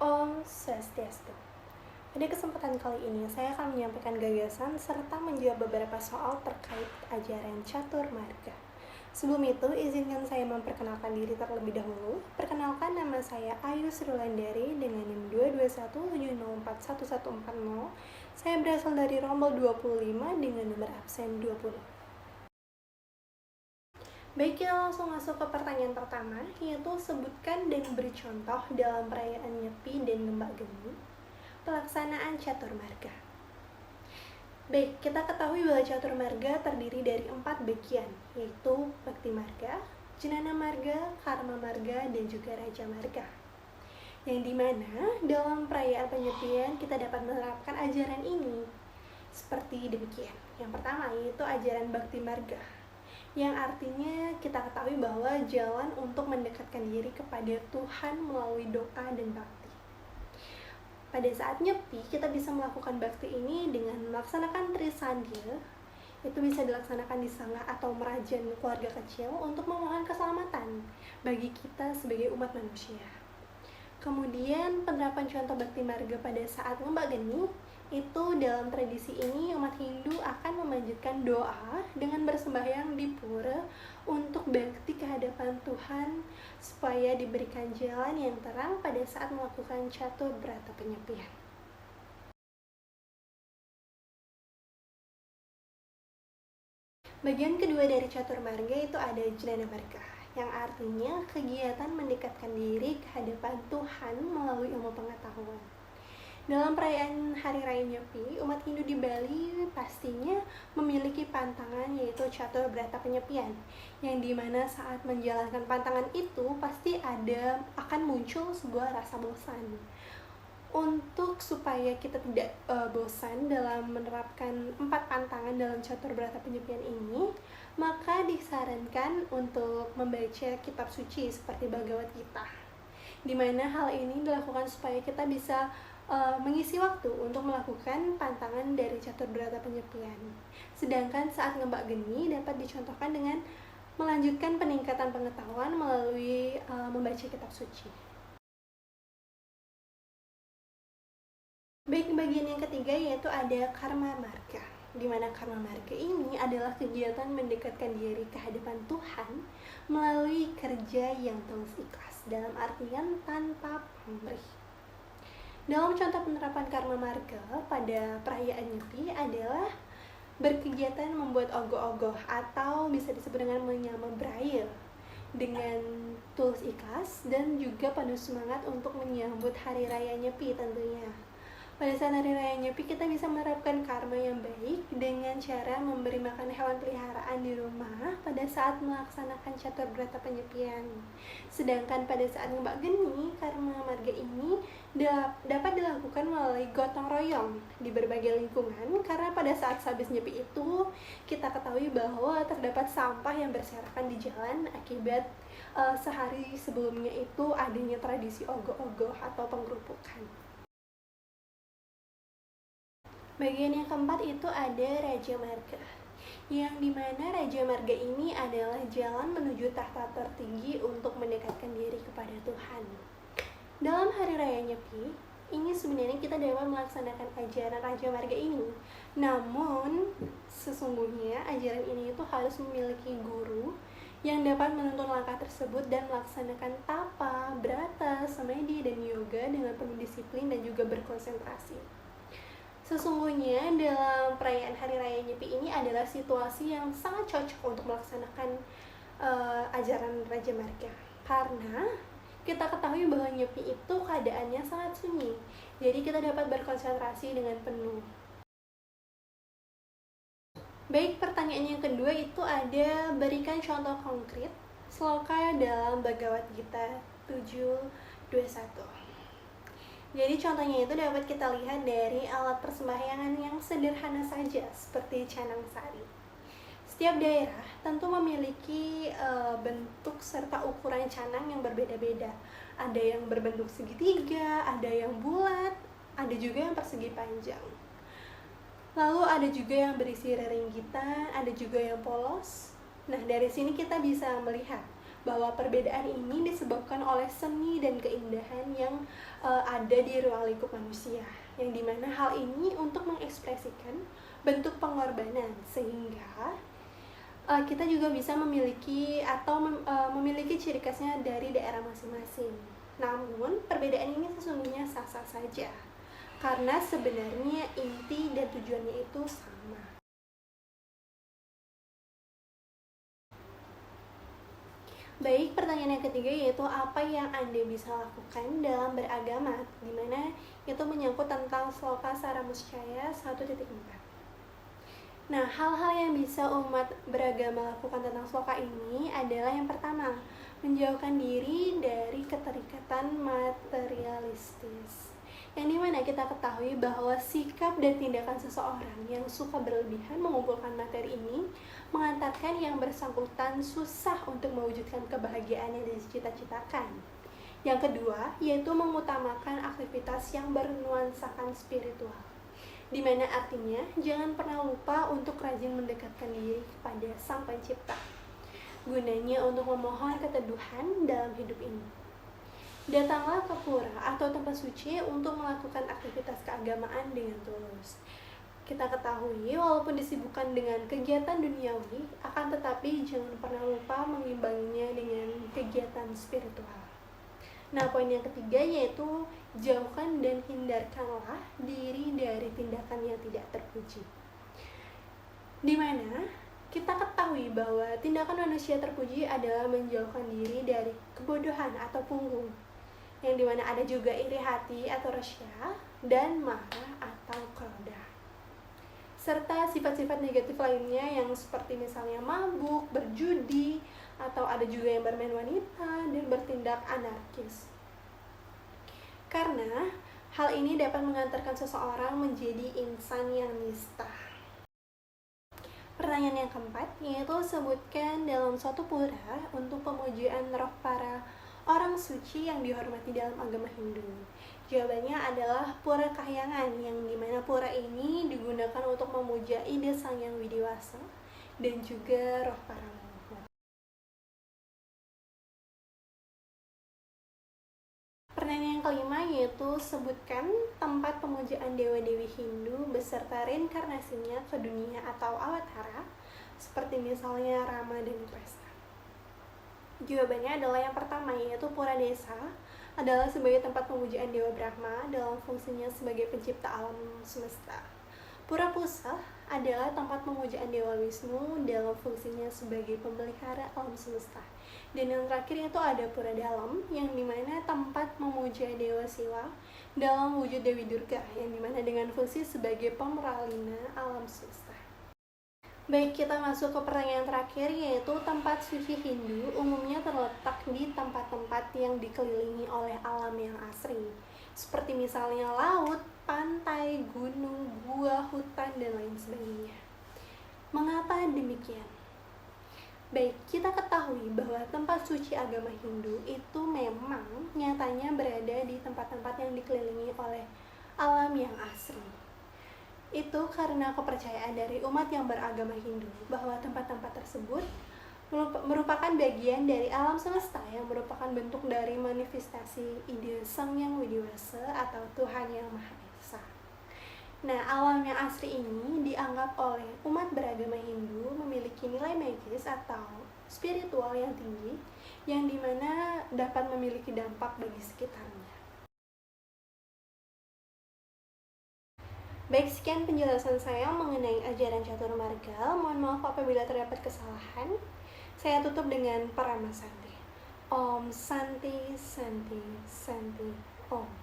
Om Swastiastu. Pada kesempatan kali ini, saya akan menyampaikan gagasan serta menjawab beberapa soal terkait ajaran Catur Marga. Sebelum itu, izinkan saya memperkenalkan diri terlebih dahulu. Perkenalkan, nama saya Ayu Srilandari dengan NIM 221704140. Saya berasal dari Rombol 25 dengan nomor absen 20. Baik, kita langsung masuk ke pertanyaan pertama, yaitu sebutkan dan beri contoh dalam perayaan Nyepi dan Ngembak Geni pelaksanaan Catur Marga. Baik, kita ketahui bahwa Catur Marga terdiri dari 4 bagian, yaitu Bakti Marga, Jenana Marga, Karma Marga, dan juga Raja Marga. Yang dimana dalam perayaan penyepian kita dapat menerapkan ajaran ini seperti demikian. Yang pertama yaitu ajaran Bakti Marga, yang artinya kita ketahui bahwa jalan untuk mendekatkan diri kepada Tuhan melalui doa dan bakti. Pada saat Nyepi, kita bisa melakukan bakti ini dengan melaksanakan Trisandya, itu bisa dilaksanakan di sangah atau merajan keluarga kecil untuk memohon keselamatan bagi kita sebagai umat manusia. Kemudian penerapan contoh Bakti Marga pada saat Ngembak Geni, itu dalam tradisi ini umat Hindu akan memanjatkan doa dengan bersembahyang di pura untuk bakti kehadapan Tuhan supaya diberikan jalan yang terang pada saat melakukan catur berata penyepian. Bagian kedua dari catur marga itu ada Jenana Marga, yang artinya kegiatan mendekatkan diri ke hadapan Tuhan melalui ilmu pengetahuan. Dalam perayaan Hari Raya Nyepi, umat Hindu di Bali pastinya memiliki pantangan yaitu Catur Berata Penyepian, yang dimana saat menjalankan pantangan itu pasti akan muncul sebuah rasa bosan. Untuk supaya kita tidak bosan dalam menerapkan 4 pantangan dalam Catur Berata Penyepian ini, maka disarankan untuk membaca kitab suci seperti Bhagavad Gita, dimana hal ini dilakukan supaya kita bisa mengisi waktu untuk melakukan pantangan dari Catur Berata Penyepian. Sedangkan saat Ngembak Geni dapat dicontohkan dengan melanjutkan peningkatan pengetahuan melalui membaca kitab suci. Baik, bagian yang ketiga yaitu ada Karma Marga, di mana Karma Marga ini adalah kegiatan mendekatkan diri ke hadapan Tuhan melalui kerja yang tulus ikhlas, dalam artian tanpa pamrih. Dalam contoh penerapan Karma Marga pada perayaan Nyepi adalah berkegiatan membuat ogoh-ogoh atau bisa disebut dengan menyama Braille dengan tulus ikhlas dan juga penuh semangat untuk menyambut Hari Raya Nyepi tentunya. Pada saat Hari Raya Nyepi kita bisa menerapkan karma yang baik dengan cara memberi makan hewan peliharaan di rumah pada saat melaksanakan Catur Berata Penyepian. Sedangkan pada saat Ngembak Geni, Karma Marga ini dapat dilakukan melalui gotong royong di berbagai lingkungan, karena pada saat habis Nyepi itu kita ketahui bahwa terdapat sampah yang berserakan di jalan akibat sehari sebelumnya itu adanya tradisi ogoh-ogoh atau penggerupukan. Bagian yang keempat itu ada Raja Marga, yang dimana Raja Marga ini adalah jalan menuju tahta tertinggi untuk mendekatkan diri kepada Tuhan. Dalam Hari Raya Nyepi, ini sebenarnya kita dapat melaksanakan ajaran Raja Marga ini. Namun, sesungguhnya ajaran ini itu harus memiliki guru yang dapat menuntun langkah tersebut dan melaksanakan tapa, brata, samadhi, dan yoga dengan penuh disiplin dan juga berkonsentrasi. Sesungguhnya dalam perayaan Hari Raya Nyepi ini adalah situasi yang sangat cocok untuk melaksanakan ajaran Raja Marga, karena kita ketahui bahwa Nyepi itu keadaannya sangat sunyi, jadi kita dapat berkonsentrasi dengan penuh. Baik, pertanyaan yang kedua itu ada berikan contoh konkret sloka dalam Bhagavad Gita 7.21. Jadi contohnya itu dapat kita lihat dari alat persembahyangan yang sederhana saja seperti canang sari. Setiap daerah tentu memiliki bentuk serta ukuran canang yang berbeda-beda. Ada yang berbentuk segitiga, ada yang bulat, ada juga yang persegi panjang. Lalu ada juga yang berisi reringgitan, ada juga yang polos. Nah, dari sini kita bisa melihat bahwa perbedaan ini disebabkan oleh seni dan keindahan yang ada di ruang lingkup manusia, yang dimana hal ini untuk mengekspresikan bentuk pengorbanan, sehingga kita juga bisa memiliki atau memiliki ciri khasnya dari daerah masing-masing. Namun perbedaan ini sesungguhnya sah-sah saja, karena sebenarnya inti dan tujuannya itu sama. Baik, pertanyaan yang ketiga yaitu apa yang Anda bisa lakukan dalam beragama, dimana itu menyangkut tentang Sloka Saramuscaya 1.4. Nah, hal-hal yang bisa umat beragama lakukan tentang sloka ini adalah yang pertama, menjauhkan diri dari keterikatan materialistis. Yang dimana kita ketahui bahwa sikap dan tindakan seseorang yang suka berlebihan mengumpulkan materi ini mengantarkan yang bersangkutan susah untuk mewujudkan kebahagiaan yang dicita-citakan. Yang kedua, yaitu mengutamakan aktivitas yang bernuansakan spiritual, dimana artinya jangan pernah lupa untuk rajin mendekatkan diri kepada Sang Pencipta, gunanya untuk memohon keteduhan dalam hidup ini. Datanglah ke pura atau tempat suci untuk melakukan aktivitas keagamaan dengan tulus. Kita ketahui, walaupun disibukkan dengan kegiatan duniawi, akan tetapi jangan pernah lupa mengimbanginya dengan kegiatan spiritual. Nah, poin yang ketiga yaitu jauhkan dan hindarkanlah diri dari tindakan yang tidak terpuji. Di mana kita ketahui bahwa tindakan manusia terpuji adalah menjauhkan diri dari kebodohan atau punggung, yang dimana ada juga iri hati atau resya, dan marah atau kroda, serta sifat-sifat negatif lainnya yang seperti misalnya mabuk, berjudi, atau ada juga yang bermain wanita dan bertindak anarkis. Karena hal ini dapat mengantarkan seseorang menjadi insan yang nista. Pertanyaan yang keempat yaitu sebutkan dalam suatu pura untuk pemujaan roh para orang suci yang dihormati dalam agama Hindu. Jawabannya adalah Pura Kahyangan, yang dimana pura ini digunakan untuk memuja ide Sang Yang Widiwasa dan juga roh para leluhur. Pertanyaan yang kelima yaitu sebutkan tempat pemujaan dewa-dewi Hindu beserta reinkarnasinya ke dunia atau awatara, seperti misalnya Rama dan Krishna. Jawabannya adalah yang pertama, yaitu Pura Desa adalah sebagai tempat pemujaan Dewa Brahma dalam fungsinya sebagai pencipta alam semesta. Pura Pusah adalah tempat pemujaan Dewa Wisnu dalam fungsinya sebagai pemelihara alam semesta. Dan yang terakhir itu ada Pura Dalam, yang dimana tempat memuja Dewa Siwa dalam wujud Dewi Durga, yang dimana dengan fungsi sebagai pemeralina alam semesta. Baik, kita masuk ke pertanyaan terakhir, yaitu tempat suci Hindu umumnya terletak di tempat-tempat yang dikelilingi oleh alam yang asri, seperti misalnya laut, pantai, gunung, gua, hutan, dan lain sebagainya. Mengapa demikian? Baik, kita ketahui bahwa tempat suci agama Hindu itu memang nyatanya berada di tempat-tempat yang dikelilingi oleh alam yang asri. Itu karena kepercayaan dari umat yang beragama Hindu bahwa tempat-tempat tersebut merupakan bagian dari alam semesta yang merupakan bentuk dari manifestasi ide Sang Yang Widiwasa atau Tuhan Yang Maha Esa. Nah, alam yang asri ini dianggap oleh umat beragama Hindu memiliki nilai magis atau spiritual yang tinggi, yang dimana dapat memiliki dampak bagi sekitarnya. Baik, sekian penjelasan saya mengenai ajaran Catur Marga. Mohon maaf apabila terdapat kesalahan. Saya tutup dengan Parama Santi. Om Santi Santi Santi Om.